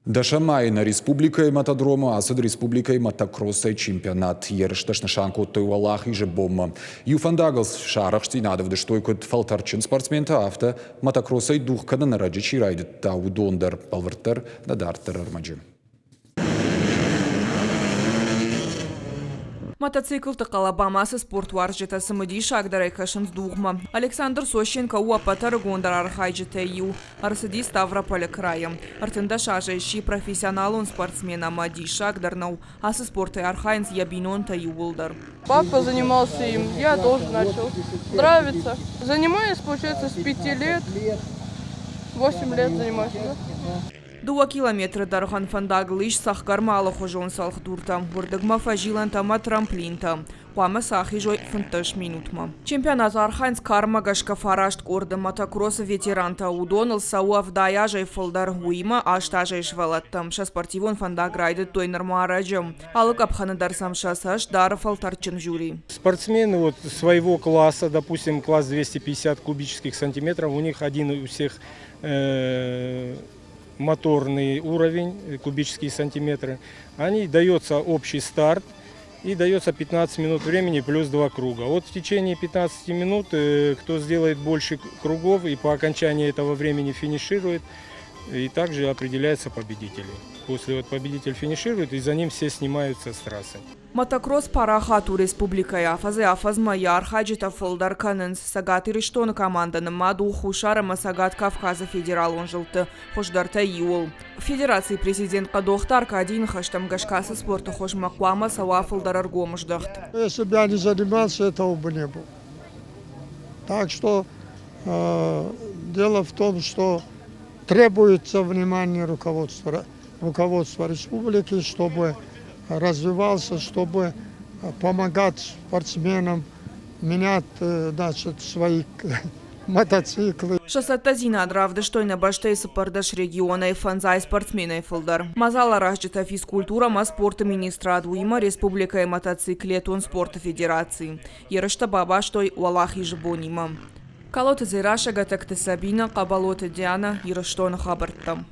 Дашамайна республика и матадрома, асад республика и матакросса чемпионат. Ершташ на шанку Туалах и Жебома. Юфандаглс шарах стинадов, да что и код фалтарчин спортсмента авто, матакросса и дух када на раджичи райдет таудондар палвертер на дартер армаджи. Мотоцикл Қалабамасы спорт варжета самыди шагдарай кашын дугма. Александр Сощенко уапатар гондар архайджете ю. Арсади Ставрополя края. Артында шажайши профессионал он спортсмена Мади Шагдарнау. Асы спорта архайнс ябинон та юлдар. Папа занимался им, я тоже начал. Нравится. Занимаюсь, получается, с 5 лет. 8 лет занимаюсь. 2 километра дархан фандаглыш сахкармала хожон салхдурта. Бурдагма фажилантама трамплинта. Пама сахижой фунташ минутма. Чемпионат Архайнс карма гашка фарашт корда мотокросса ветеранта удонал сауав даяжай фолдар гуима аштажай швалаттам. Ша спортивон фандаграйды той нормараджам. Алык абханадар сам шасаш дар фалтарчин жюри. Спортсмены вот своего класса, допустим, класс 250 кубических сантиметров, у них один у всех моторный уровень, кубические сантиметры, они дается общий старт и дается 15 минут времени плюс 2 круга. Вот в течение 15 минут кто сделает больше кругов и по окончании этого времени финиширует, и также определяется победитель. После вот победитель финиширует, и за ним все снимаются с трассы. Мотокросс парахату республикой афазма ярхаджита фолдар каненс сагат ириштон команда маду хушара сагат Кавказа федерал он жилты хошдарта юл. Федерации президент Кадохтар Кадин хаштам гашкаса спорта хошмаквама сава фолдар аргомждахт. Если бы я не занимался, этого бы не было. Так что дело в том, что требуется внимание руководства республики, чтобы развивался, чтобы помогать спортсменам менять, свои мотоциклы. Шасаттазина дравды что на баштей сапардаш региона и фанзай спортсмены фолдар. Мазала раждета физкультура ма спорта министра Адуима республика и мотоциклетон спорта федерации. Ерышта баба что и Уалах и Жбонима. Калота зираша гатакта Сабина, Кабалота Диана, Ерыштона Хабартам.